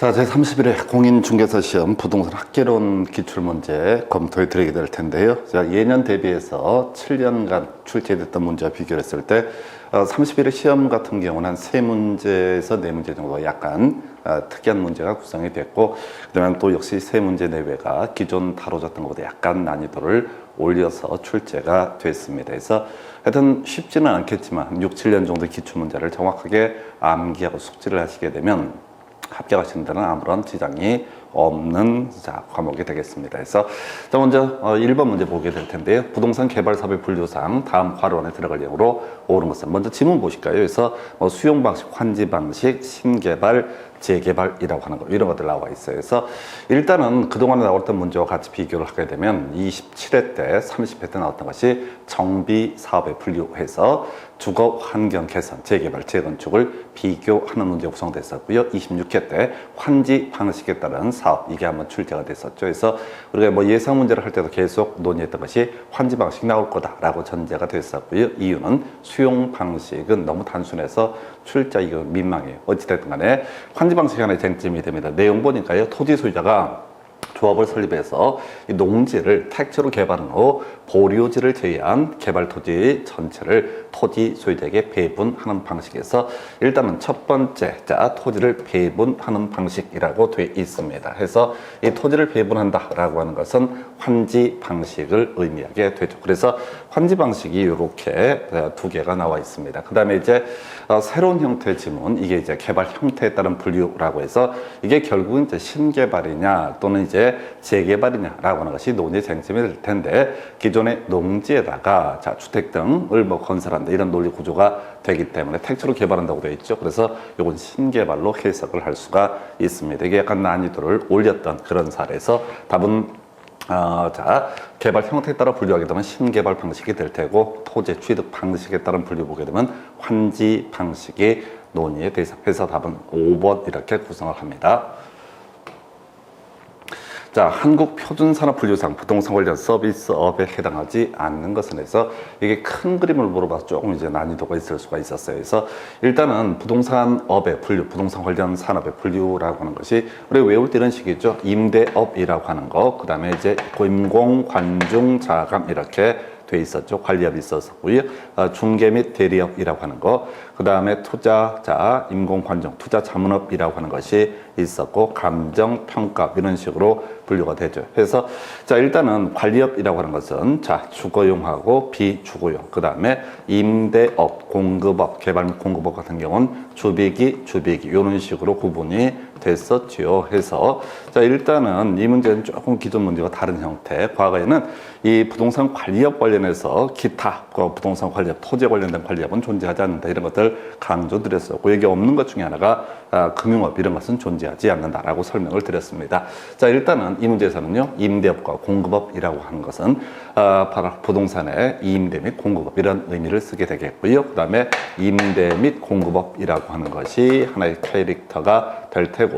자, 제31회 공인중개사 시험 부동산 학개론 기출문제 검토해 드리게 될 텐데요. 자, 예년 대비해서 7년간 출제됐던 문제와 비교했을 때 31회 시험 같은 경우는 한 3문제에서 4문제 정도 약간 특이한 문제가 구성이 됐고, 그다음에 또 역시 3문제 내외가 기존 다뤄졌던 것보다 약간 난이도를 올려서 출제가 됐습니다. 그래서 하여튼 쉽지는 않겠지만 6, 7년 정도 기출문제를 정확하게 암기하고 숙지를 하시게 되면 합격하시는 데는 아무런 지장이 없는 과목이 되겠습니다. 그래서 먼저 1번 문제 보게 될 텐데요. 부동산 개발 사업의 분류상 다음 괄호 안에 들어갈 내용으로 옳은 것은 먼저 지문 보실까요? 그래서 수용 방식, 환지 방식, 신개발, 재개발이라고 하는 거 이런 것들 나와 있어요. 그래서 일단은 그동안에 나왔던 문제와 같이 비교를 하게 되면 27회 때, 30회 때 나왔던 것이 정비 사업에 분류해서 주거 환경 개선, 재개발, 재건축을 비교하는 문제 구성됐었고요. 26회 때 환지 방식에 따른 사업, 이게 한번 출제가 됐었죠. 그래서 우리가 뭐 예상 문제를 할 때도 계속 논의했던 것이 환지 방식 나올 거다라고 전제가 됐었고요. 이유는 수용 방식은 너무 단순해서 출제하기가 민망해요. 어찌됐든 간에 환지 방식이 하나의 쟁점이 됩니다. 내용 보니까요. 토지 소유자가 조합을 설립해서 이 농지를 택지로 개발한 후 보류지를 제외한 개발 토지 전체를 토지 소유자에게 배분하는 방식에서 일단은 첫 번째 토지를 배분하는 방식이라고 되어 있습니다. 그래서 이 토지를 배분한다라고 하는 것은 환지 방식을 의미하게 되죠. 그래서 환지 방식이 이렇게 두 개가 나와 있습니다. 그 다음에 이제 새로운 형태의 지문, 이게 이제 개발 형태에 따른 분류라고 해서 이게 결국은 이제 신개발이냐 또는 이제 재개발이냐라고 하는 것이 논의 쟁점이 될 텐데, 기존의 농지에다가 주택 등을 뭐 건설한다 이런 논리 구조가 되기 때문에 택지로 개발한다고 되어 있죠. 그래서 이건 신개발로 해석을 할 수가 있습니다. 이게 약간 난이도를 올렸던 그런 사례에서 답은 개발 형태에 따라 분류하게 되면 신개발 방식이 될 테고, 토지 취득 방식에 따른 분류 보게 되면 환지 방식이 논의에 대해서 답은 5번 이렇게 구성을 합니다. 자, 한국표준산업분류상 부동산 관련 서비스업에 해당하지 않는 것은 해서 이게 큰 그림을 물어봐서 조금 이제 난이도가 있을 수가 있었어요. 그래서 일단은 부동산업의 분류, 부동산 관련 산업의 분류라고 하는 것이 우리가 외울 때 이런 식이죠. 임대업이라고 하는 거, 그 다음에 이제 공공, 관중, 자감 이렇게 돼 있었죠. 관리업이 있었고요. 중개 및 대리업이라고 하는 거, 그 다음에 투자자, 임공관정, 투자자문업이라고 하는 것이 있었고, 감정평가 이런 식으로 분류가 되죠. 그래서 일단은 관리업이라고 하는 것은 주거용하고 비주거용, 그 다음에 임대업, 공급업, 개발 및 공급업 같은 경우는 주비기 이런 식으로 구분이 됐었지요. 해서 일단은 이 문제는 조금 기존 문제와 다른 형태. 과거에는 이 부동산 관리업 관련해서 기타 부동산 관리업, 토지에 관련된 관리업은 존재하지 않는다 이런 것들 강조드렸었고, 여기 없는 것 중에 하나가 금융업 이런 것은 존재하지 않는다라고 설명을 드렸습니다. 일단은 이 문제에서는요, 임대업과 공급업이라고 하는 것은 바로 부동산의 임대 및 공급업 이런 의미를 쓰게 되겠고요. 그 다음에 임대 및 공급업이라고 하는 것이 하나의 캐릭터가 될 테고,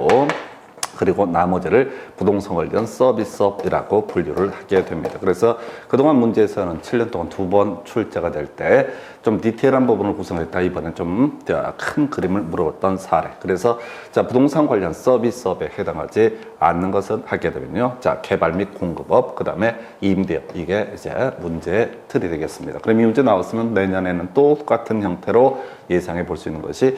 그리고 나머지를 부동산 관련 서비스업이라고 분류를 하게 됩니다. 그래서 그동안 문제에서는 7년 동안 2번 출제가 될 때 좀 디테일한 부분을 구성했다. 이번엔 좀 큰 그림을 물어봤던 사례. 그래서 부동산 관련 서비스업에 해당하지 않는 것은 하게 되면요. 개발 및 공급업, 그 다음에 임대업. 이게 이제 문제의 틀이 되겠습니다. 그럼 이 문제 나왔으면 내년에는 또 똑같은 형태로 예상해 볼 수 있는 것이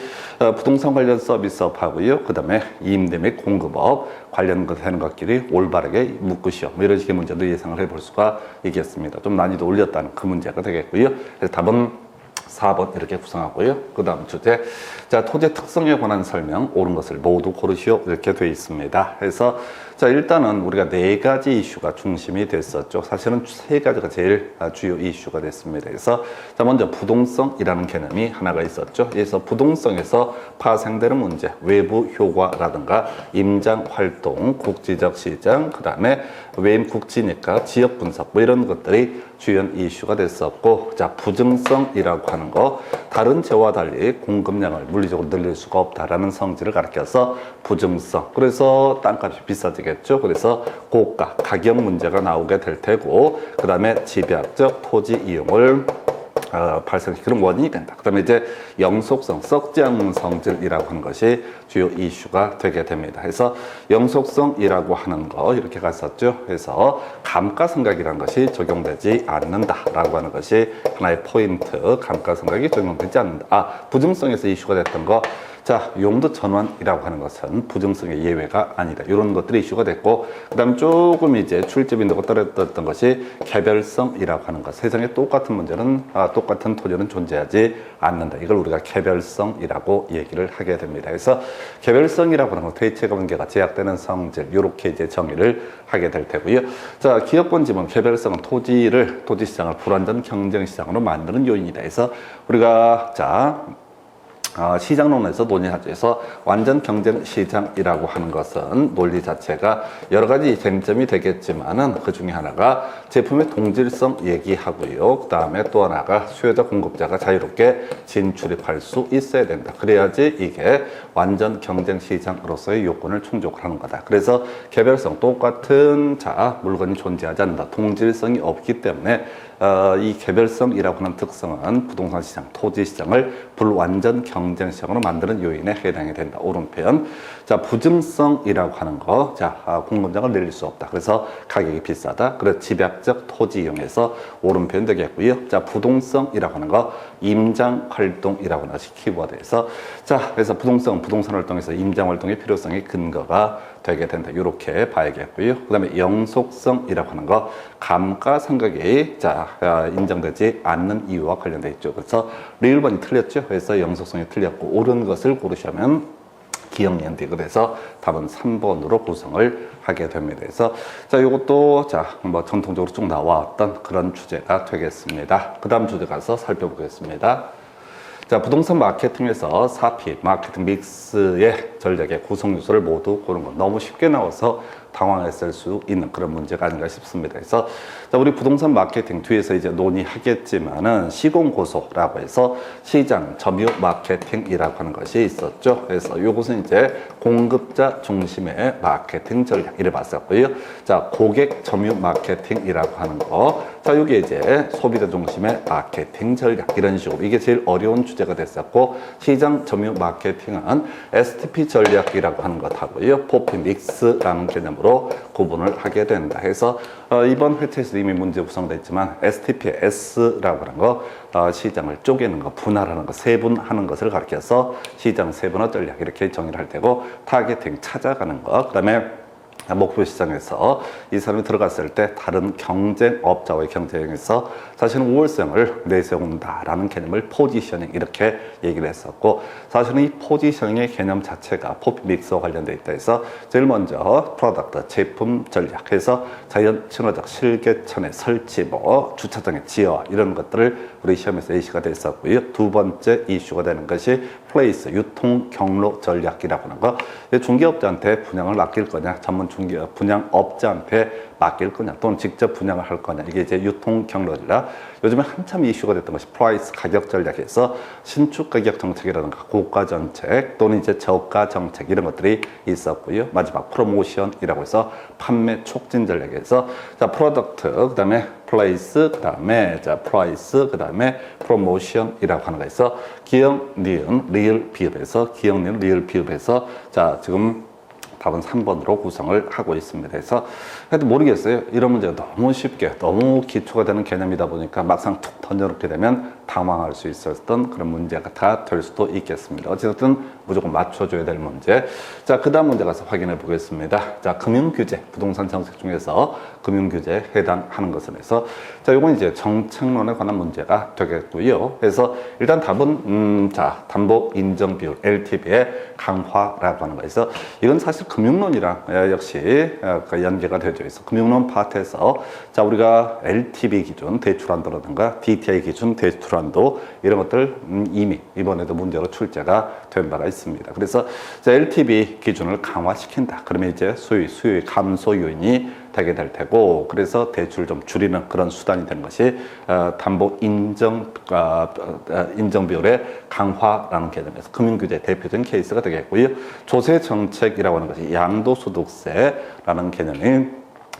부동산 관련 서비스업하고요. 그 다음에 임대 및 공급업 관련되는 것끼리 올바르게 묶으시오. 뭐 이런 식의 문제도 예상을 해볼 수가 있겠습니다. 좀 난이도 올렸다는 그 문제가 되겠고요. 그래서 답은 4번 이렇게 구성하고요. 그 다음 주제, 토지 특성에 관한 설명, 옳은 것을 모두 고르시오 이렇게 되어 있습니다. 그래서 일단은 우리가 4가지 이슈가 중심이 됐었죠. 사실은 3가지가 제일 주요 이슈가 됐습니다. 그래서 먼저 부동성이라는 개념이 하나가 있었죠. 그래서 부동성에서 파생되는 문제, 외부 효과라든가 임장 활동, 국지적 시장, 그 다음에 외국지니까 지역 분석 뭐 이런 것들이 주요 이슈가 됐었고, 부증성이라고 하는 거, 다른 재와 달리 공급량을 물리적으로 늘릴 수가 없다라는 성질을 가리켜서 부증성. 그래서 땅값이 비싸지겠죠. 그래서 고가, 가격 문제가 나오게 될 테고, 그 다음에 집약적 토지 이용을 발생시키는 원인이 된다. 그다음에 이제 영속성, 썩지 않는 성질이라고 하는 것이 주요 이슈가 되게 됩니다. 그래서 영속성이라고 하는 거 이렇게 갔었죠. 그래서 감가상각이라는 것이 적용되지 않는다라고 하는 것이 하나의 포인트. 감가상각이 적용되지 않는다. 부증성에서 이슈가 됐던 거. 자, 용도 전환이라고 하는 것은 부증성의 예외가 아니다. 이런 것들이 이슈가 됐고, 그 다음 조금 이제 출제 빈도가 떨어졌던 것이 개별성이라고 하는 것. 세상에 똑같은 문제는, 똑같은 토지는 존재하지 않는다. 이걸 우리가 개별성이라고 얘기를 하게 됩니다. 그래서 개별성이라고 하는 건 대체가 관계가 제약되는 성질, 이렇게 이제 정의를 하게 될 테고요. 자, 기업권 지분 개별성은 토지 시장을 불완전 경쟁 시장으로 만드는 요인이다. 그래서 우리가, 시장론에서 논의하죠. 그래서 완전 경쟁 시장이라고 하는 것은 논리 자체가 여러 가지 쟁점이 되겠지만은 그 중에 하나가 제품의 동질성 얘기하고요. 그 다음에 또 하나가 수요자 공급자가 자유롭게 진출입할 수 있어야 된다. 그래야지 이게 완전 경쟁 시장으로서의 요건을 충족을 하는 거다. 그래서 개별성, 똑같은 물건이 존재하지 않는다. 동질성이 없기 때문에 이 개별성이라고 하는 특성은 부동산 시장, 토지 시장을 불완전 경쟁 시장으로 만드는 요인에 해당이 된다. 옳은 표현. 자, 부증성이라고 하는 거. 공급량을 늘릴 수 없다. 그래서 가격이 비싸다. 그래서 집약적 토지 이용해서 옳은 표현 되겠고요. 자, 부동성이라고 하는 거. 임장 활동이라고 하는 것이 키워드에서. 자, 그래서 부동산 활동에서 임장 활동의 필요성이 근거가 되게 된다. 이렇게 봐야겠고요. 그 다음에 영속성이라고 하는 거. 감가상각이 인정되지 않는 이유와 관련되어 있죠. 그래서 리을번이 틀렸죠. 그래서 영속성이 틀렸고 옳은 것을 고르시면 기억연대. 그래서 답은 3번으로 구성을 하게 됩니다. 그래서 이것도 전통적으로 쭉 나왔던 그런 주제가 되겠습니다. 그 다음 주제 가서 살펴보겠습니다. 자, 부동산 마케팅에서 4P, 마케팅 믹스의 전략의 구성 요소를 모두 고른 건 너무 쉽게 나와서 당황했을 수 있는 그런 문제가 아닌가 싶습니다. 그래서 우리 부동산 마케팅 뒤에서 이제 논의하겠지만은 시공고소라고 해서 시장 점유 마케팅이라고 하는 것이 있었죠. 그래서 이것은 이제 공급자 중심의 마케팅 전략 이래 봤었고요. 자, 고객 점유 마케팅이라고 하는 거. 자, 여기 이제 소비자 중심의 마케팅 전략 이런 식으로 이게 제일 어려운 주제가 됐었고, 시장 점유 마케팅은 STP 전략이라고 하는 것하고요, 포피 믹스라는 개념으로 구분을 하게 된다. 해서 이번 회차에서 이미 문제 구성되어 있지만 STP의 S라고 하는 거, 시장을 쪼개는 거, 분할하는 거, 세분하는 것을 가리켜서 시장 세분화 전략 이렇게 정의를 할 테고, 타겟팅 찾아가는 거, 그 다음에 목표 시장에서 이 사람이 들어갔을 때 다른 경쟁업자와의 경쟁에서 사실은 우월성을 내세운다라는 개념을 포지셔닝 이렇게 얘기를 했었고, 사실은 이 포지셔닝의 개념 자체가 포피 믹스와 관련되어 있다 해서 제일 먼저 프로덕트, 제품 전략해서 자연 친화적 실개천의 설치, 주차장의 지어 이런 것들을 우리 시험에서 예시가 됐었고요. 두 번째 이슈가 되는 것이 플레이스, 유통 경로 전략이라고 하는 거. 중개업자한테 분양을 맡길 거냐, 전문 분양업자한테 맡길 거냐, 또는 직접 분양을 할 거냐, 이게 이제 유통 경로 전략. 요즘에 한참 이슈가 됐던 것이 프라이스 가격 전략에서 신축 가격 정책이라든가 고가 정책 또는 이제 저가 정책 이런 것들이 있었고요. 마지막 프로모션이라고 해서 판매 촉진 전략에서 프로덕트, 그다음에 플레이스, 그다음에 프라이스, 그다음에 프로모션이라고 하는 거에서 기억, 니은, 리을, 비읍에서 기억, 니은, 리을, 비읍에서 지금 답은 3번으로 구성을 하고 있습니다. 그래서 하여튼 모르겠어요. 이런 문제가 너무 쉽게, 너무 기초가 되는 개념이다 보니까 막상 툭 던져놓게 되면 당황할 수 있었던 그런 문제가 다 될 수도 있겠습니다. 어쨌든 무조건 맞춰줘야 될 문제. 자, 그 다음 문제 가서 확인해 보겠습니다. 자, 금융규제, 부동산 정책 중에서 금융규제에 해당하는 것은 해서 요건 이제 정책론에 관한 문제가 되겠고요. 그래서 일단 답은, 담보 인정 비율, LTV의 강화라고 하는 거에서 이건 사실 금융론이랑 역시 연계가 되죠. 그래서 금융론 파트에서 우리가 LTV 기준 대출한도라든가 DTI 기준 대출한도 이런 것들 이미 이번에도 문제로 출제가 된 바가 있습니다. 그래서 LTV 기준을 강화시킨다. 그러면 이제 수요의 감소 요인이 되게 될 테고, 그래서 대출 좀 줄이는 그런 수단이 되는 것이 담보 인정 비율의 강화라는 개념에서 금융규제 대표적인 케이스가 되겠고요. 조세 정책이라고 하는 것이 양도소득세라는 개념이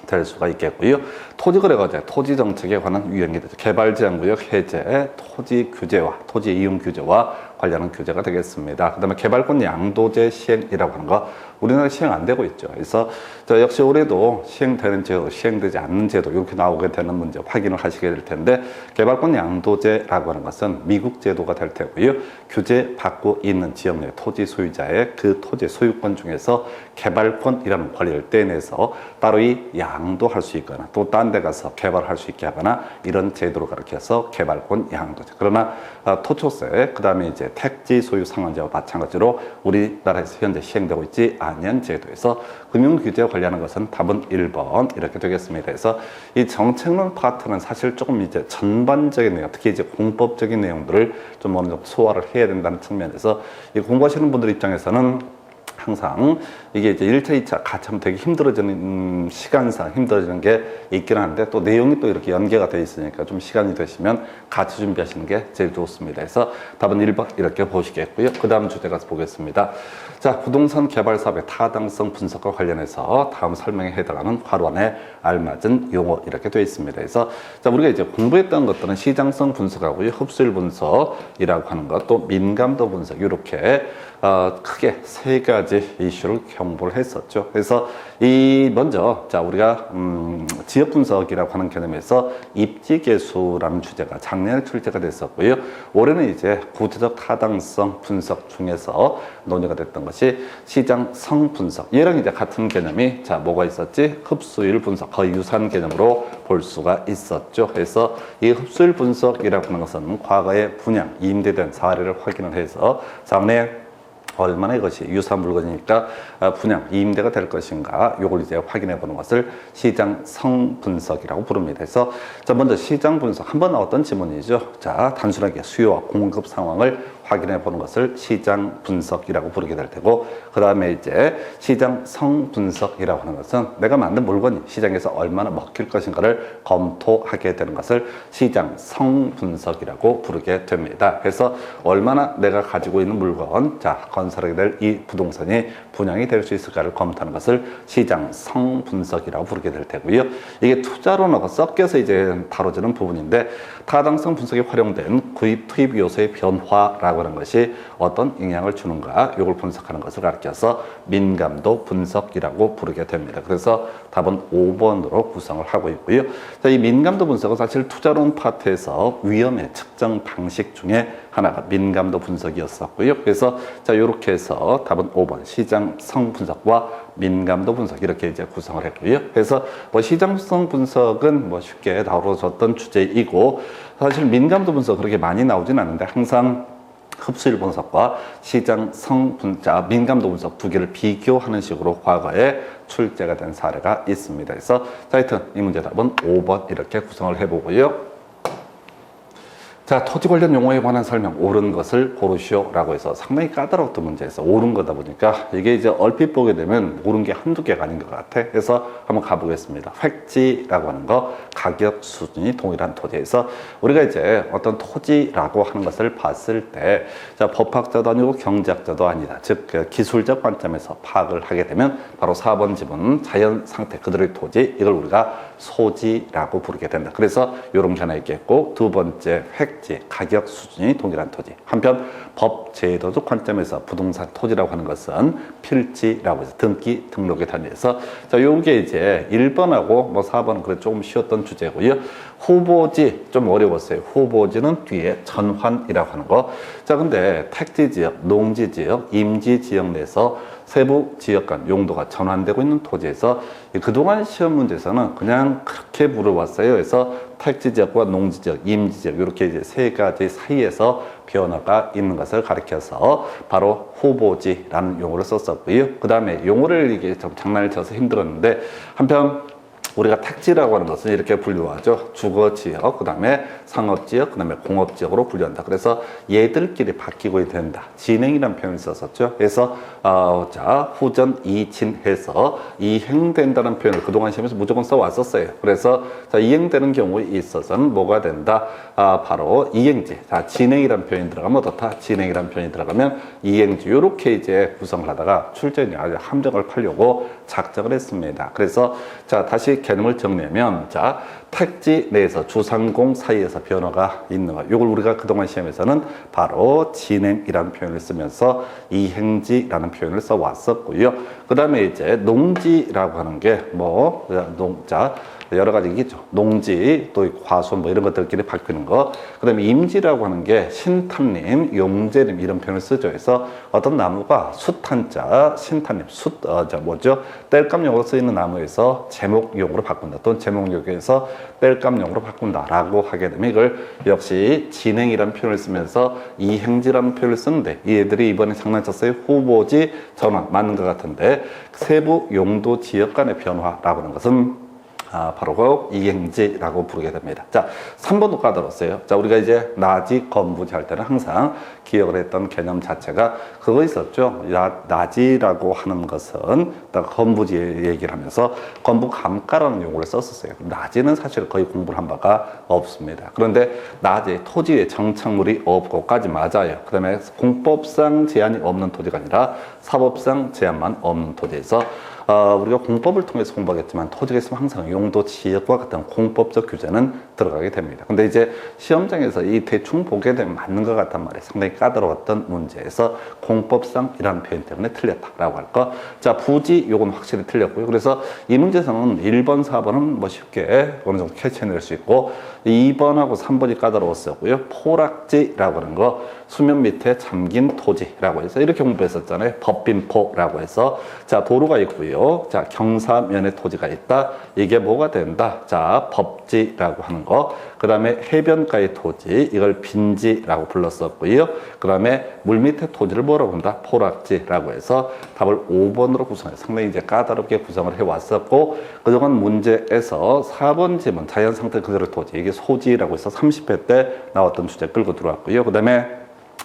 될 수가 있겠고요. 토지거래과제, 토지정책에 관한 유형이 되죠. 개발제한구역 해제, 토지 규제와 토지 이용 규제와 관련한 규제가 되겠습니다. 그 다음에 개발권 양도제 시행이라고 하는 거 우리나라 시행 안 되고 있죠. 그래서 역시 올해도 시행되는 제도, 시행되지 않는 제도 이렇게 나오게 되는 문제 확인을 하시게 될 텐데 개발권 양도제라고 하는 것은 미국 제도가 될 테고요. 규제 받고 있는 지역 내 토지 소유자의 그 토지 소유권 중에서 개발권이라는 권리를 떼내서 따로 이 양도할 수 있거나 또 딴 데 가서 개발할 수 있게 하거나 이런 제도를 가리켜서 개발권 양도제. 그러나 토초세, 그 다음에 이제 택지 소유 상환제와 마찬가지로 우리나라에서 현재 시행되고 있지 않은 제도에서 금융규제와 관련한 것은 답은 1번 이렇게 되겠습니다. 그래서 이 정책론 파트는 사실 조금 이제 전반적인 내용, 특히 이제 공법적인 내용들을 좀 어느 정도 소화를 해야 된다는 측면에서 이 공부하시는 분들 입장에서는 항상 이게 이제 1차, 2차 같이 하면 되게 힘들어지는, 시간상 힘들어지는 게 있긴 한데 또 내용이 또 이렇게 연계가 돼 있으니까 좀 시간이 되시면 같이 준비하시는 게 제일 좋습니다. 그래서 답은 1번 이렇게 보시겠고요. 그 다음 주제 가서 보겠습니다. 자, 부동산 개발 사업의 타당성 분석과 관련해서 다음 설명에 해당하는 화론에 알맞은 용어 이렇게 되어 있습니다. 그래서 자, 우리가 이제 공부했던 것들은 시장성 분석하고요, 흡수율 분석이라고 하는 것, 또 민감도 분석 이렇게 크게 세 가지 이슈를 공부를 했었죠. 그래서 이 먼저 자 우리가 지역 분석이라고 하는 개념에서 입지계수라는 주제가 작년에 출제가 됐었고요. 올해는 이제 구체적 타당성 분석 중에서 논의가 됐던 것이 시장성 분석. 얘랑 이제 같은 개념이 자 뭐가 있었지? 흡수율 분석, 거의 유사한 개념으로 볼 수가 있었죠. 그래서 이 흡수율 분석이라고 하는 것은 과거에 분양, 임대된 사례를 확인을 해서 장래 얼마나 이것이 유사한 물건이니까 분양, 임대가 될 것인가 요걸 이제 확인해 보는 것을 시장성 분석이라고 부릅니다. 그래서 자 먼저 시장 분석 한번 나왔던 지문이죠. 자 단순하게 수요와 공급 상황을 확인해 보는 것을 시장 분석이라고 부르게 될 테고 그 다음에 이제 시장성 분석이라고 하는 것은 내가 만든 물건이 시장에서 얼마나 먹힐 것인가를 검토하게 되는 것을 시장성 분석이라고 부르게 됩니다. 그래서 얼마나 내가 가지고 있는 물건, 자 건설하게 될 이 부동산이 분양이 될 수 있을까를 검토하는 것을 시장성 분석이라고 부르게 될 테고요. 이게 투자론하고 섞여서 이제 다뤄지는 부분인데 타당성 분석에 활용된 구입 투입 요소의 변화라고 하는 것이 어떤 영향을 주는가 이걸 분석하는 것을 가리켜서 민감도 분석이라고 부르게 됩니다. 그래서 답은 5번으로 구성을 하고 있고요. 자, 이 민감도 분석은 사실 투자론 파트에서 위험의 측정 방식 중에 하나가 민감도 분석이었었고요. 그래서 자 이렇게 해서 답은 5번 시장성 분석과 민감도 분석 이렇게 이제 구성을 했고요. 그래서 뭐 시장성 분석은 뭐 쉽게 다뤄졌던 주제이고 사실 민감도 분석 그렇게 많이 나오진 않는데 항상 흡수율 분석과 시장성 분석, 민감도 분석 두 개를 비교하는 식으로 과거에 출제가 된 사례가 있습니다. 그래서 자, 하여튼 이 문제 답은 5번 이렇게 구성을 해보고요. 자, 토지 관련 용어에 관한 설명, 옳은 것을 고르시오라고 해서 상당히 까다로웠던 문제에서 옳은 거다 보니까 이게 이제 얼핏 보게 되면 옳은 게 한두 개가 아닌 것 같아. 그래서 한번 가보겠습니다. 획지라고 하는 거, 가격 수준이 동일한 토지에서 우리가 이제 어떤 토지라고 하는 것을 봤을 때 자, 법학자도 아니고 경제학자도 아니다. 즉, 기술적 관점에서 파악을 하게 되면 바로 4번 지문, 자연 상태 그대로의 토지, 이걸 우리가 소지라고 부르게 된다. 그래서 이런 게 하나 있겠고 두 번째 획지, 가격 수준이 동일한 토지. 한편 법 제도적 관점에서 부동산 토지라고 하는 것은 필지라고 해서 등기 등록에 단위해서 자 요게 이제 1번하고 뭐 4번은 그래 조금 쉬웠던 주제고요. 후보지 좀 어려웠어요. 후보지는 뒤에 전환이라고 하는 거. 자 근데 택지 지역, 농지 지역, 임지 지역 내에서 세부 지역 간 용도가 전환되고 있는 토지에서 그동안 시험 문제에서는 그냥 그렇게 물어봤어요. 그래서 택지 지역과 농지 지역, 임지 지역 이렇게 이제 세 가지 사이에서 변화가 있는 것을 가리켜서 바로 후보지라는 용어를 썼었고요. 그 다음에 용어를 이게 좀 장난을 쳐서 힘들었는데 한편 우리가 택지라고 하는 것은 이렇게 분류하죠. 주거지역, 그 다음에 상업지역, 그 다음에 공업지역으로 분류한다. 그래서 얘들끼리 바뀌고 된다. 진행이라는 표현을 썼었죠. 그래서 자 후전 이진해서 이행된다는 표현을 그동안 시험에서 무조건 써왔었어요. 그래서 자 이행되는 경우에 있어서는 뭐가 된다? 바로 이행지. 자 진행이라는 표현이 들어가면 어떻다? 진행이라는 표현이 들어가면 이행지. 이렇게 이제 구성을 하다가 출제자 함정을 팔려고 작정을 했습니다. 그래서 자 다시 개념을 정리하면, 자, 택지 내에서 주상공 사이에서 변화가 있는 것. 이걸 우리가 그동안 시험에서는 바로 진행이라는 표현을 쓰면서 이행지라는 표현을 써왔었고요. 그 다음에 이제 농지라고 하는 게 뭐, 자, 여러 가지 있죠. 농지, 또 과수 뭐 이런 것들끼리 바뀌는 거. 그 다음에 임지라고 하는 게 신탄림, 용재림 이런 표현을 쓰죠. 그래서 어떤 나무가 숫한자, 신탄림, 땔감용으로 쓰이는 나무에서 제목용으로 바꾼다. 또는 제목용에서 땔감용으로 바꾼다라고 하게 되면 이걸 역시 진행이라는 표현을 쓰면서 이행지라는 표현을 쓰는데, 이 애들이 이번에 장난쳤어요. 후보지 전환 맞는 것 같은데, 세부 용도 지역 간의 변화라고 하는 것은 바로 그 이행지라고 부르게 됩니다. 자, 3번도 까다로웠어요. 자, 우리가 이제 나지, 건부지 할 때는 항상 기억을 했던 개념 자체가 그거 있었죠. 나지라고 하는 것은 건부지 얘기를 하면서 건부 감가라는 용어를 썼었어요. 나지는 사실 거의 공부를 한 바가 없습니다. 그런데 나지, 토지에 정착물이 없고까지 맞아요. 그 다음에 공법상 제한이 없는 토지가 아니라 사법상 제한만 없는 토지에서 우리가 공법을 통해서 공부하겠지만 토지가 있으면 항상 용도 지역과 같은 공법적 규제는 들어가게 됩니다. 근데 이제 시험장에서 이 대충 보게 되면 맞는 것 같단 말이에요. 상당히 까다로웠던 문제에서 공법상이라는 표현 때문에 틀렸다라고 할 거. 자, 부지 요건 확실히 틀렸고요. 그래서 이 문제에서는 1번, 4번은 뭐 쉽게 어느 정도 캐치해낼 수 있고, 2번하고 3번이 까다로웠었고요. 포락지라고 하는 거, 수면 밑에 잠긴 토지라고 해서 이렇게 공부했었잖아요. 법빈포라고 해서. 자, 도로가 있고요. 자, 경사면에 토지가 있다. 이게 뭐가 된다? 자, 법지라고 하는 거. 그 다음에 해변가의 토지, 이걸 빈지라고 불렀었고요. 그 다음에 물 밑에 토지를 뭐라고 한다? 포락지라고 해서 답을 5번으로 구성해서 상당히 이제 까다롭게 구성을 해왔었고, 그동안 문제에서 4번 지문 자연 상태 그대로 토지, 이게 소지라고 해서 30회 때 나왔던 주제 끌고 들어왔고요. 그 다음에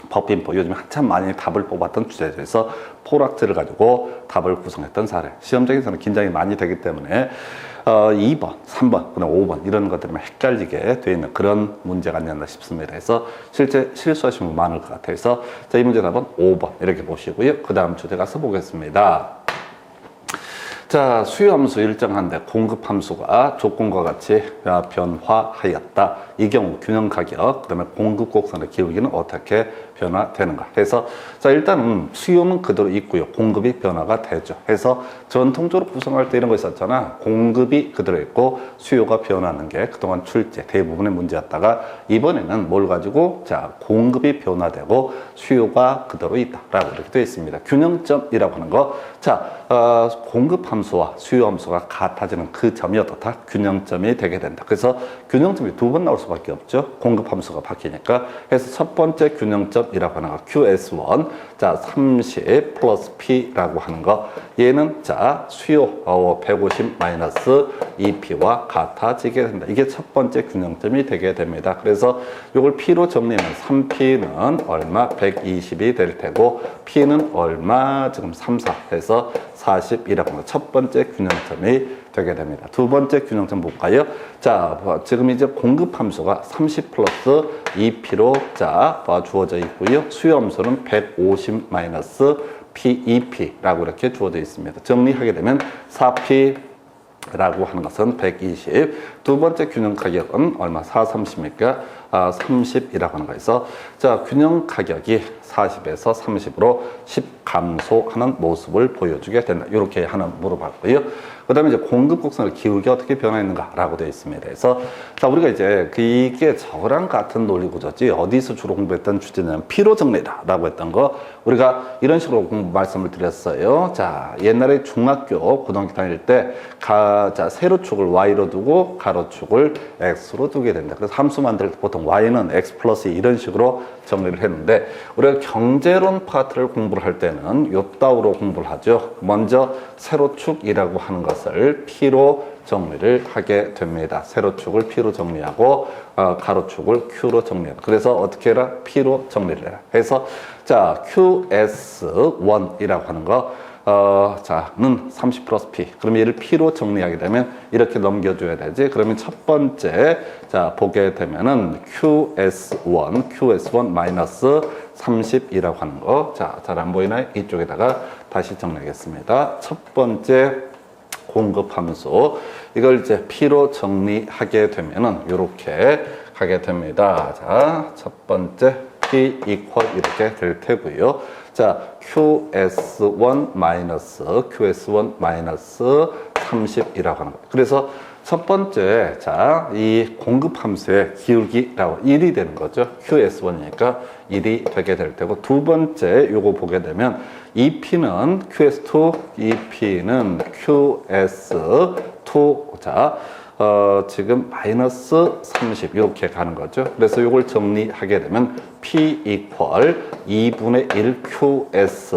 법빈포, 요즘 한참 많이 답을 뽑았던 주제에서 포락지를 가지고 답을 구성했던 사례. 시험장에서는 긴장이 많이 되기 때문에 2번, 3번, 그다음 5번 이런 것들만 헷갈리게 되어 있는 그런 문제가 아니었나 싶습니다. 그래서 실제 실수하신 분 많을 것 같아요. 그래서 자, 이 문제 답은 5번 이렇게 보시고요. 그 다음 주제 가서 보겠습니다. 자, 수요함수 일정한데 공급함수가 조건과 같이 변화하였다. 이 경우 균형 가격, 그 다음에 공급 곡선의 기울기는 어떻게 변화되는가 해서, 자, 일단은 수요는 그대로 있고요. 공급이 변화가 되죠. 해서 전통적으로 구성할 때 이런 거 있었잖아. 공급이 그대로 있고 수요가 변하는 게 그동안 출제 대부분의 문제였다가, 이번에는 뭘 가지고, 자, 공급이 변화되고 수요가 그대로 있다라고 이렇게 되어 있습니다. 균형점이라고 하는 거. 자, 공급 함수와 수요 함수가 같아지는 그 점이 어떻다? 균형점이 되게 된다. 그래서 균형점이 두 번 나올 수밖에 없죠. 공급 함수가 바뀌니까. 그래서 첫 번째 균형점이라고 하는 거 QS1, 자, 30 플러스 P라고 하는 거. 얘는 자, 수요 150 마이너스 2P와 같아지게 된다. 이게 첫 번째 균형점이 되게 됩니다. 그래서 이걸 P로 정리하면 3P는 얼마? 120이 될 테고, P는 얼마? 지금 3, 4 해서 40이라고 하는 첫 번째 균형점이 되게 됩니다. 두 번째 균형점 볼까요? 자, 지금 이제 공급 함수가 30 플러스 2P로 자, 주어져 있고요. 수요 함수는 150 마이너스 P2P라고 이렇게 주어져 있습니다. 정리하게 되면 4P 라고 하는 것은 120. 두 번째 균형 가격은 얼마? 4, 30입니까? 30이라고 하는 거에서, 자, 균형 가격이 40에서 30으로 10 감소하는 모습을 보여주게 된다. 이렇게 하나 물어봤고요. 그 다음에 이제 공급 곡선의 기울기 어떻게 변화했는가 라고 되어 있습니다. 그래서 자, 우리가 이제 이게 저거랑 같은 논리 구조지, 어디서 주로 공부했던 주제는 P로 정리다 라고 했던 거, 우리가 이런 식으로 말씀을 드렸어요. 자, 옛날에 중학교 고등학교 다닐 때 자, 세로축을 Y로 두고 가로축을 X로 두게 된다. 그래서 함수 만들 때 보통 Y는 X 플러스 이런 식으로 정리를 했는데, 우리가 경제론 파트를 공부를 할 때는 요따우로 공부를 하죠. 먼저 세로축이라고 하는 것을 P로 정리를 하게 됩니다. 세로축을 P로 정리하고 가로축을 Q로 정리하고, 그래서 어떻게 해라? P로 정리를 해라. 해서 자, QS1이라고 하는 거 자는 30 플러스 P. 그럼 얘를 P로 정리하게 되면 이렇게 넘겨줘야 되지. 그러면 첫 번째 자 보게 되면은 QS1 마이너스 30이라고 하는 거. 자, 잘 안 보이나요? 이쪽에다가 다시 정리하겠습니다. 첫 번째 공급함수. 이걸 이제 P로 정리하게 되면은 이렇게 가게 됩니다. 자, 첫 번째 P 이퀄 이렇게 될 테고요. 자, QS1 마이너스 QS1 마이너스 30이라고 하는 거예요. 그래서 첫 번째, 자, 이 공급 함수의 기울기라고 1이 되는 거죠. QS1이니까 1이 되게 될 테고, 두 번째 요거 보게 되면 이 P는 QS2, 이 P는 QS2, 자, 지금 마이너스 30 이렇게 가는 거죠. 그래서 이걸 정리하게 되면 P 이퀄 2분의 1 QS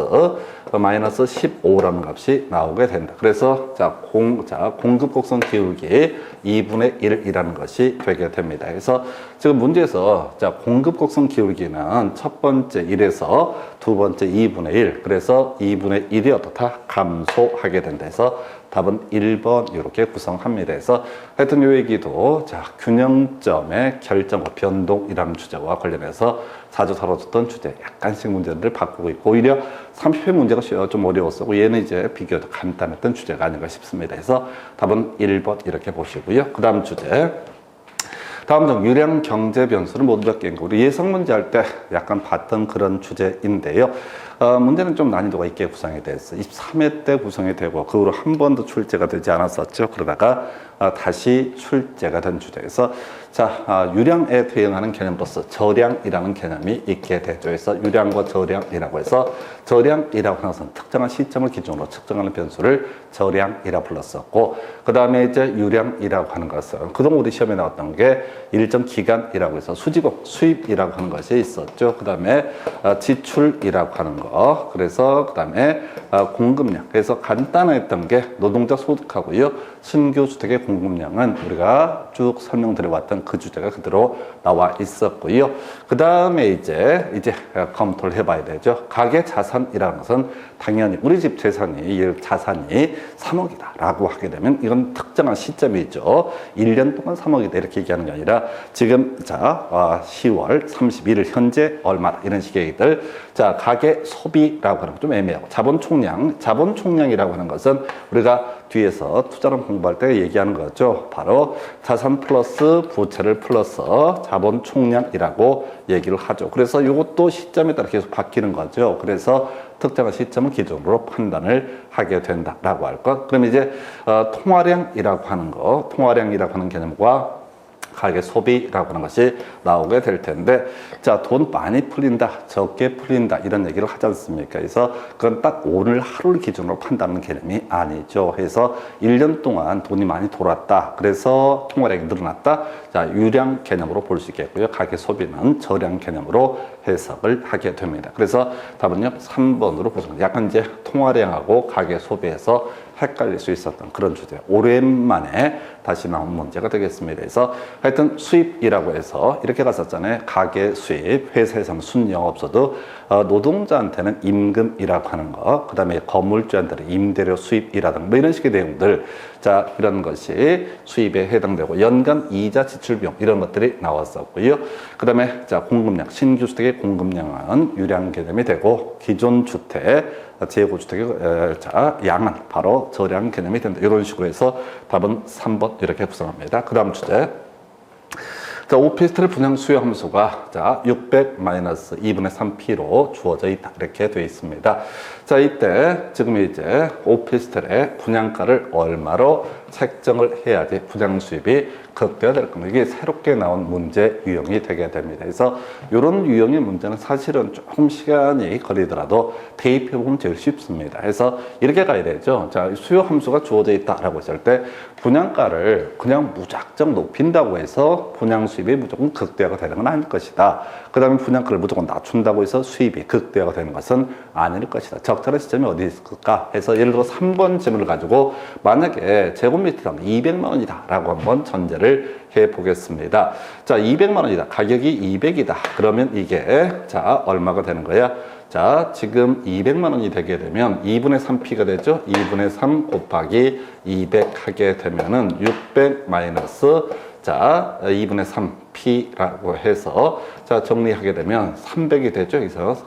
마이너스 15라는 값이 나오게 된다. 그래서 자, 공급 곡선 기울기 2분의 1이라는 것이 되게 됩니다. 그래서 지금 문제에서 자, 공급 곡선 기울기는 첫 번째 1에서 두 번째 2분의 1, 그래서 2분의 1이 어떻다? 감소하게 된다 해서 답은 1번 이렇게 구성합니다. 그래서 하여튼 요 얘기도 자, 균형점의 결정과 변동이라는 주제와 관련해서 자주 다뤄졌던 주제, 약간씩 문제들을 바꾸고 있고, 오히려 30회 문제가 좀 어려웠었고, 얘는 이제 비교적 간단했던 주제가 아닌가 싶습니다. 그래서 답은 1번 이렇게 보시고요. 그 다음 주제. 다음 중 유량 경제 변수를 모두 다 깬 거. 우리 예상 문제 할 때 약간 봤던 그런 주제인데요. 문제는 좀 난이도가 있게 구성이 됐어요. 23회 때 구성이 되고 그 후로 한 번도 출제가 되지 않았었죠. 그러다가 다시 출제가 된 주제에서 자, 유량에 대응하는 개념으로서 저량이라는 개념이 있게 되죠. 그래서 유량과 저량이라고 해서 저량이라고 하는 것은 특정한 시점을 기준으로 측정하는 변수를 저량이라 불렀었고, 그 다음에 이제 유량이라고 하는 것은 그동안 우리 시험에 나왔던 게 일정 기간이라고 해서 수지공, 수입이라고 하는 것이 있었죠. 그 다음에 지출이라고 하는 거, 그래서 그 다음에 공급량. 그래서 간단했던 게 노동자 소득하고요, 신규 주택의 공급량은 우리가 쭉 설명드려왔던 그 주제가 그대로 나와 있었고요. 그 다음에 이제 검토를 해봐야 되죠. 가계 자산이라는 것은 당연히 우리 집 재산이, 자산이 3억이다 라고 하게 되면 이건 특정한 시점이죠. 1년 동안 3억이다 이렇게 얘기하는 게 아니라 지금 자 10월 31일 현재 얼마다 이런 식의 얘기들. 자, 가계 소비라고 하는 건 좀 애매하고, 자본 총량이라고 하는 것은 우리가 뒤에서 투자론 공부할 때 얘기하는 거죠. 바로 자산 플러스 부채를 플러스 자본 총량이라고 얘기를 하죠. 그래서 이것도 시점에 따라 계속 바뀌는 거죠. 그래서 특정한 시점을 기준으로 판단을 하게 된다라고 할 것. 그럼 이제 통화량이라고 하는 개념과 가계 소비라고 하는 것이 나오게 될 텐데, 자, 돈 많이 풀린다, 적게 풀린다 이런 얘기를 하지 않습니까? 그래서 그건 딱 오늘 하루를 기준으로 판단하는 개념이 아니죠. 그래서 1년 동안 돈이 많이 돌았다, 그래서 통화량이 늘어났다. 자, 유량 개념으로 볼 수 있겠고요. 가계 소비는 저량 개념으로 해석을 하게 됩니다. 그래서 답은요 3번으로 보십니다. 약간 이제 통화량하고 가계 소비에서 헷갈릴 수 있었던 그런 주제, 오랜만에 다시 나온 문제가 되겠습니다. 그래서 하여튼 수입이라고 해서 이렇게 갔었잖아요. 가계 수입, 회사에서는 순영업소득, 노동자한테는 임금이라고 하는 거, 그 다음에 건물주한테는 임대료 수입이라든가 뭐 이런 식의 내용들, 자, 이런 것이 수입에 해당되고, 연간 이자 지출 비용 이런 것들이 나왔었고요. 그 다음에 자, 공급량, 신규 주택의 공급량은 유량 개념이 되고, 기존 주택, 재고주택의 양은 바로 저량 개념이 된다. 이런 식으로 해서 답은 3번 이렇게 구성합니다. 그 다음 주제. 자, 오피스텔 분양 수요 함수가 자, 600-2분의 3P로 주어져 있다. 이렇게 되어 있습니다. 자, 이때 지금 이제 오피스텔의 분양가를 얼마로 책정을 해야지 분양 수입이 극대화될 겁니다. 이게 새롭게 나온 문제 유형이 되게 됩니다. 그래서 이런 유형의 문제는 사실은 조금 시간이 걸리더라도 대입해보면 제일 쉽습니다. 그래서 이렇게 가야 되죠. 자, 수요 함수가 주어져 있다라고 했을 때 분양가를 그냥 무작정 높인다고 해서 분양 수입이 무조건 극대화가 되는 건 아닐 것이다. 그 다음에 분양가를 무조건 낮춘다고 해서 수입이 극대화가 되는 것은 아닐 것이다. 적절한 시점이 어디 있을까 해서 예를 들어 3번 질문을 가지고 만약에 제곱미터당 200만 원이다 라고 한번 전제를 해 보겠습니다. 자, 200만 원이다. 가격이 200이다. 그러면 이게 자, 얼마가 되는 거야? 자, 지금 200만 원이 되게 되면 2분의 3P가 되죠. 2분의 3 곱하기 200 하게 되면은 600 마이너스 자, 2분의 3 P라고 해서 자 정리하게 되면 300이 되죠.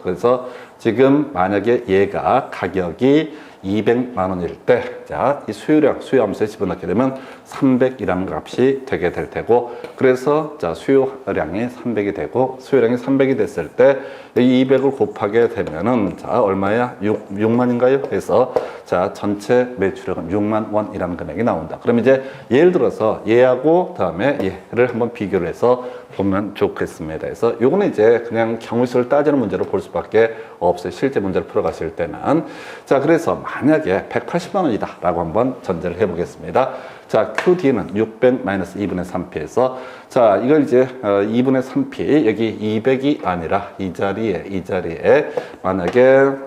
그래서 지금 만약에 얘가 가격이 200만 원일 때, 자, 이 수요함수에 집어넣게 되면 300이라는 값이 되게 될 테고, 그래서, 자, 수요량이 300이 되고, 수요량이 300이 됐을 때, 이 200을 곱하게 되면은, 자, 얼마야? 6만인가요? 그래서, 자, 전체 매출액은 6만 원이라는 금액이 나온다. 그럼 이제 예를 들어서 얘하고 다음에 얘를 한번 비교를 해서 보면 좋겠습니다. 그래서 요거는 이제 그냥 경우수를 따지는 문제로 볼 수밖에 없어요. 실제 문제를 풀어가실 때는. 자, 그래서 만약에 180만 원이다 라고 한번 전제를 해보겠습니다. 자, QD는 600-2분의 3P에서 자, 이걸 이제 2분의 3P 여기 200이 아니라 이 자리에 만약에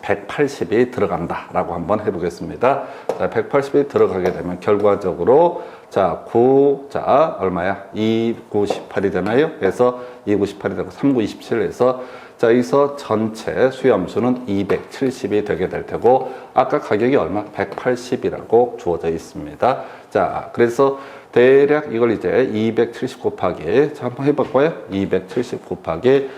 180이 들어간다 라고 한번 해보겠습니다. 자, 180이 들어가게 되면 결과적으로 자, 자, 얼마야? 298이 되나요? 그래서 298이 되고 3927 해서 자, 여기서 전체 수요함수는 270이 되게 될 테고 아까 가격이 얼마? 180이라고 주어져 있습니다. 자, 그래서 대략 이걸 이제 270 곱하기 자, 한번 해볼까요? 270 곱하기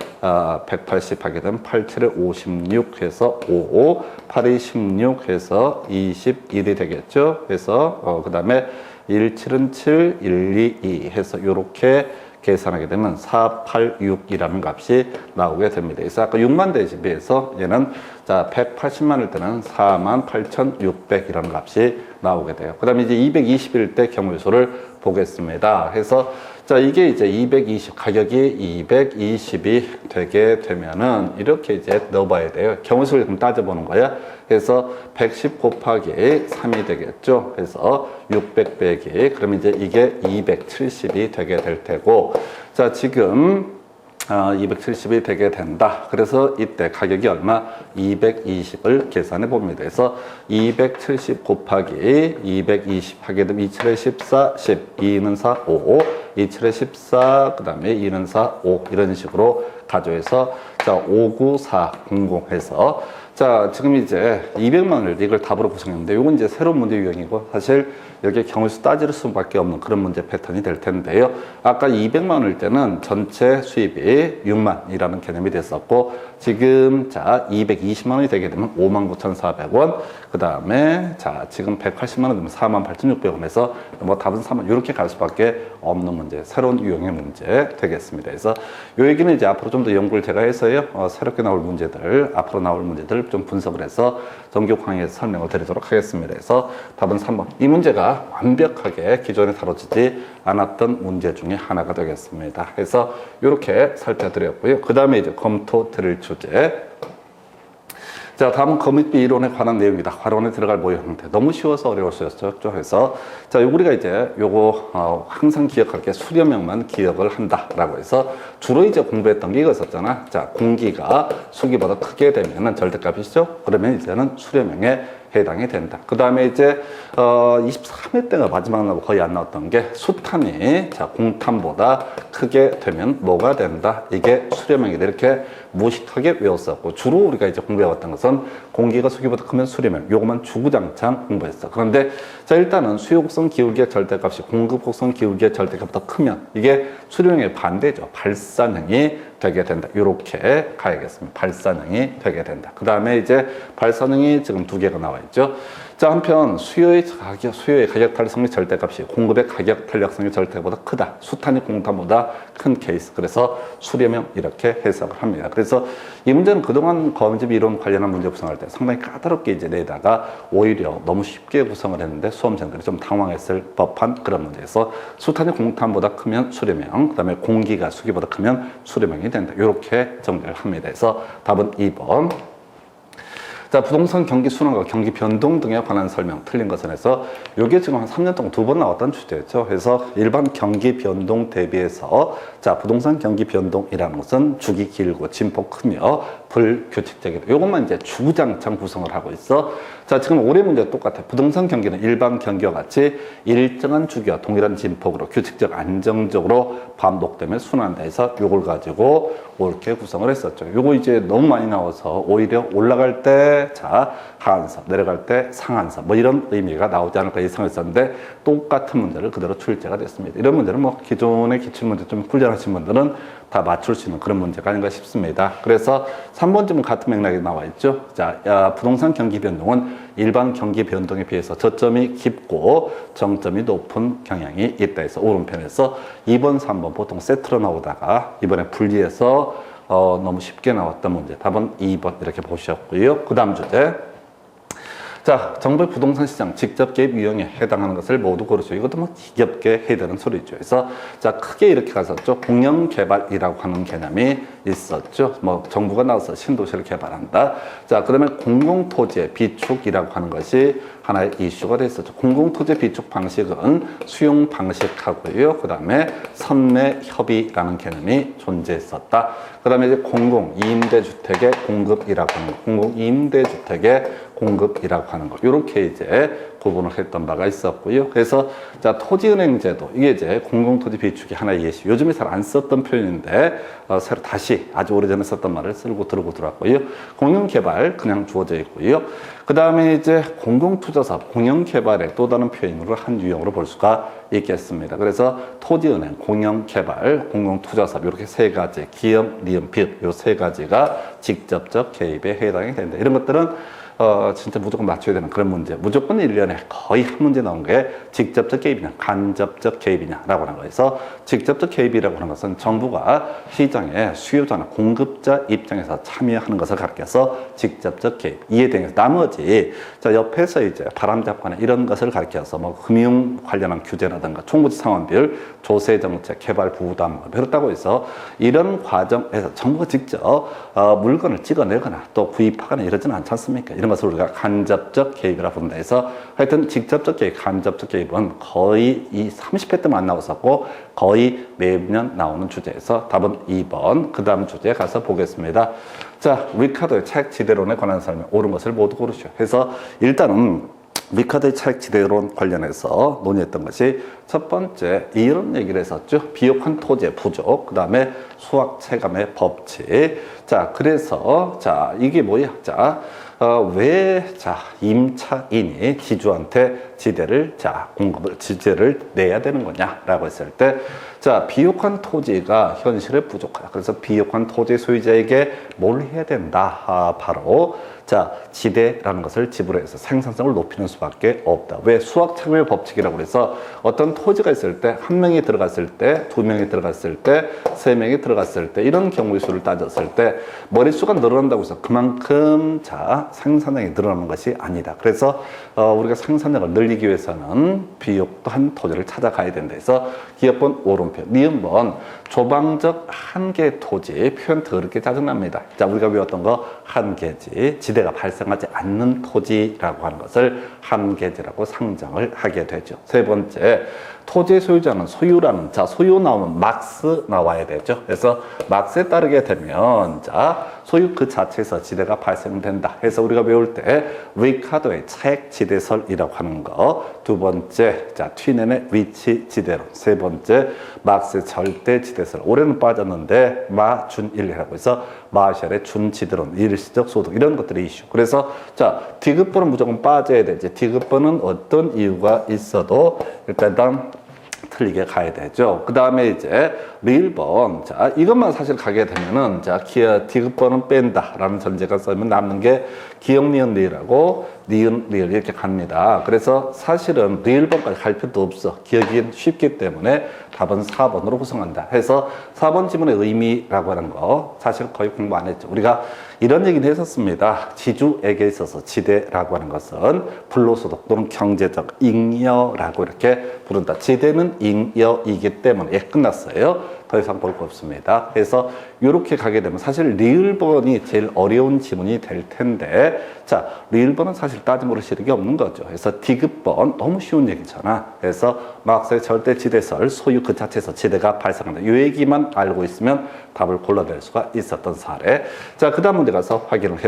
180 하게 되면 87에 56 해서 55, 8이 16 해서 21이 되겠죠? 그래서 그 다음에 17은 7, 122 해서 요렇게 계산하게 되면 486이라는 값이 나오게 됩니다. 그래서 아까 6만 대비해서 얘는 자 180만일 때는 48,600이라는 값이 나오게 돼요. 그 다음에 이제 220일 때 경우수를 보겠습니다. 해서 자 이게 이제 220 가격이 220이 되게 되면은 이렇게 이제 넣어봐야 돼요. 경우수를 좀 따져보는 거야. 그래서 110 곱하기 3이 되겠죠. 그래서 600 빼기 그러면 이제 이게 270이 되게 될 테고 자 지금 270이 되게 된다. 그래서 이때 가격이 얼마? 220을 계산해 봅니다. 그래서 270 곱하기 220 하게 되면 2, 7에 14, 10, 2는 4, 5, 2, 7에 14, 그 다음에 2는 4, 5 이런 식으로 가져해서 자 59400 해서 자 지금 이제 200만 원을 이걸 답으로 구성했는데 이건 이제 새로운 문제 유형이고 사실 여기에 경우수 따질 수밖에 없는 그런 문제 패턴이 될 텐데요. 아까 200만 원일 때는 전체 수입이 6만이라는 개념이 됐었고 지금 자 220만 원이 되게 되면 59,400원 그 다음에 자 지금 180만 원 되면 48,600원 해서 뭐 답은 3만 이렇게 갈 수밖에 없는 문제 새로운 유형의 문제 되겠습니다. 그래서 요 얘기는 이제 앞으로 좀 더 연구를 제가 해서요 새롭게 나올 문제들 앞으로 나올 문제들 좀 분석을 해서 정규 강의에서 설명을 드리도록 하겠습니다. 그래서 답은 3번 이 문제가 완벽하게 기존에 다뤄지지 않았던 문제 중에 하나가 되겠습니다. 그래서 이렇게 살펴드렸고요. 그 다음에 이제 검토 드릴 주제 자, 다음은 거밋비 이론에 관한 내용이다. 과론에 들어갈 모의 형태. 너무 쉬워서 어려울 수 있었죠. 그래서, 자, 우리가 이제 요거, 항상 기억할 게 수렴형만 기억을 한다라고 해서 주로 이제 공부했던 게 이거였었잖아. 자, 공기가 수기보다 크게 되면은 절대값이죠. 그러면 이제는 수렴형에 해당이 된다. 그 다음에 이제 23회 때가 마지막 나고 거의 안 나왔던 게 수탄이 자 공탄보다 크게 되면 뭐가 된다. 이게 수렴형이다. 이렇게 무식하게 외웠었고 주로 우리가 이제 공부해왔던 것은 공기가 수기보다 크면 수렴형. 요것만 주구장창 공부했어. 그런데 자 일단은 수요 곡선 기울기의 절대값이 공급 곡선 기울기의 절대값보다 크면 이게 수렴형의 반대죠. 발산형이 되게 된다. 이렇게 가야겠습니다. 발산형이 되게 된다. 그 다음에 이제 발산형이 지금 두 개가 나와 있죠. 자, 한편 수요의 가격 탄력성의 절대값이 공급의 가격 탄력성의 절대보다 크다. 수탄이 공탄보다 큰 케이스. 그래서 수렴형 이렇게 해석을 합니다. 그래서 이 문제는 그동안 거미집 이론 관련한 문제 구성할 때 상당히 까다롭게 이제 내다가 오히려 너무 쉽게 구성을 했는데 수험생들이 좀 당황했을 법한 그런 문제에서 수탄이 공탄보다 크면 수렴형, 그 다음에 공기가 수기보다 크면 수렴형이 된다. 이렇게 정리를 합니다. 그래서 답은 2번. 자, 부동산 경기 순환과 경기 변동 등에 관한 설명 틀린 것은 해서 이게 지금 한 3년 동안 2번 나왔던 주제였죠. 그래서 일반 경기 변동 대비해서 자, 부동산 경기 변동이라는 것은 주기 길고 진폭 크며 불규칙적이다. 이것만 이제 주구장창 구성을 하고 있어. 자, 지금 올해 문제 똑같아. 부동산 경기는 일반 경기와 같이 일정한 주기와 동일한 진폭으로 규칙적, 안정적으로 반복되며 순환다 해서 요걸 가지고 이렇게 구성을 했었죠. 요거 이제 너무 많이 나와서 오히려 올라갈 때, 자, 하한선, 내려갈 때 상한선, 뭐 이런 의미가 나오지 않을까 예상했었는데 똑같은 문제를 그대로 출제가 됐습니다. 이런 문제는 뭐 기존의 기출문제 좀 훈련하신 분들은 다 맞출 수 있는 그런 문제가 아닌가 싶습니다. 그래서 3번 질문 같은 맥락이 나와 있죠. 자, 부동산 경기 변동은 일반 경기 변동에 비해서 저점이 깊고 정점이 높은 경향이 있다 해서 오른편에서 2번, 3번 보통 세트로 나오다가 이번에 분리해서 너무 쉽게 나왔던 문제. 답은 2번 이렇게 보셨고요. 그 다음 주제. 자, 정부의 부동산 시장 직접 개입 유형에 해당하는 것을 모두 고르죠. 이것도 뭐 지겹게 해야 되는 소리죠. 그래서 자, 크게 이렇게 갔었죠. 공영 개발이라고 하는 개념이 있었죠. 뭐 정부가 나와서 신도시를 개발한다. 자, 그다음에 공공토지의 비축이라고 하는 것이 하나의 이슈가 됐었죠. 공공토지 비축 방식은 수용 방식하고요. 그다음에 선내 협의라는 개념이 존재했었다. 그다음에 이제 공공 임대주택의 공급이라고 하는 거, 공공 임대주택의 공급이라고 하는 거, 이렇게 이제 구분을 했던 바가 있었고요. 그래서 자, 토지은행제도, 이게 이제 공공토지 비축이 하나의 예시. 요즘에 잘 안 썼던 표현인데 새로 다시 아주 오래전에 썼던 말을 쓰고 들어오고 들어왔고요. 공영개발 그냥 주어져 있고요. 그 다음에 이제 공공투자사업, 공영개발의 또 다른 표현으로 한 유형으로 볼 수가 있겠습니다. 그래서 토지은행, 공영개발, 공공투자사업 이렇게 세 가지, 기업, 니은, 비읍 이 세 가지가 직접적 개입에 해당이 된다. 이런 것들은 진짜 무조건 맞춰야 되는 그런 문제. 무조건 1년에 거의 한 문제 나온 게 직접적 개입이냐, 간접적 개입이냐라고 하는 거에서 직접적 개입이라고 하는 것은 정부가 시장의 수요자나 공급자 입장에서 참여하는 것을 가리켜서 직접적 개입. 이에 대해서 나머지 자, 옆에서 이제 바람잡거나 이런 것을 가리켜서 뭐 금융 관련한 규제라든가 총부지 상환비율, 조세 정책, 개발 부담 그렇다고 해서 이런 과정에서 정부가 직접 물건을 찍어내거나 또 구입하거나 이러지는 않지 않습니까? 이런 것을 우리가 간접적 개입이라고 부른다 해서 하여튼 직접적 개입, 간접적 개입은 거의 이 30회 때만 안 나왔었고 거의 매년 나오는 주제에서 답은 2번. 그 다음 주제에 가서 보겠습니다. 자, 리카르도의 차익 지대론에 관한 설명 옳은 것을 모두 고르시오. 해서 일단은 리카르도의 차익 지대론 관련해서 논의했던 것이 첫 번째 이런 얘기를 했었죠. 비옥한 토지의 부족, 그 다음에 수학 체감의 법칙. 자, 그래서 자, 이게 뭐야? 자, 자, 임차인이 지주한테 지대를, 자, 지대를 내야 되는 거냐라고 했을 때, 자, 비옥한 토지가 현실에 부족하다. 그래서 비옥한 토지 소유자에게 뭘 해야 된다? 바로, 자, 지대라는 것을 지불해서 생산성을 높이는 수밖에 없다. 왜? 수학체감의 법칙이라고 해서 어떤 토지가 있을 때, 한 명이 들어갔을 때, 두 명이 들어갔을 때, 세 명이 들어갔을 때, 이런 경우의 수를 따졌을 때, 머릿수가 늘어난다고 해서 그만큼, 자, 생산량이 늘어나는 것이 아니다. 그래서 우리가 생산량을 늘리기 위해서는 비옥한 토지를 찾아가야 된다 해서 기업번 오른편, 니은번 조방적 한계 토지 표현 더럽게 짜증납니다. 자, 우리가 외웠던 거 한계지, 지대가 발생하지 않는 토지라고 하는 것을 한계지라고 상정을 하게 되죠. 세 번째, 토지 소유자는 소유라는, 자, 소유 나오면 막스 나와야 되죠. 그래서 막스에 따르게 되면, 자, 소유 그 자체에서 지대가 발생된다 해서 우리가 배울 때 리카르도의 차액 지대설이라고 하는 거, 두 번째, 자, 튀넨의 위치 지대론, 세 번째, 막스의 절대 지대설. 올해는 빠졌는데 마준일이라고 해서 마샬의 준지대론, 일시적 소득 이런 것들이 이슈. 그래서 자, 디귿번은 무조건 빠져야 되지. 디귿번은 어떤 이유가 있어도 일단 틀리게 가야 되죠. 그 다음에 이제 리을번, 자, 이것만 사실 가게 되면은, 자, 디귿번은 뺀다라는 전제가 써면 남는 게 기역, 니은, 리을하고 니은, 리을 이렇게 갑니다. 그래서 사실은 리을번까지 갈 필요도 없어. 기억이 쉽기 때문에 답은 4번으로 구성한다 해서 4번 지문의 의미라고 하는 거 사실 거의 공부 안 했죠. 우리가 이런 얘기는 했었습니다. 지주에게 있어서 지대라고 하는 것은 불로소득 또는 경제적 잉여라고 이렇게 부른다. 지대는 잉여이기 때문에 끝났어요. 더 이상 볼 거 없습니다. 그래서 이렇게 가게 되면 사실 리을번이 제일 어려운 지문이 될 텐데, 자, 리을번은 사실 따지모를 시력이 없는 거죠. 그래서 디귿번 너무 쉬운 얘기잖아. 그래서 마학사의 절대 지대설, 소유 그 자체에서 지대가 발생한다. 이 얘기만 알고 있으면 답을 골라낼 수가 있었던 사례. 자, 그 다음 문제 가서 확인을 해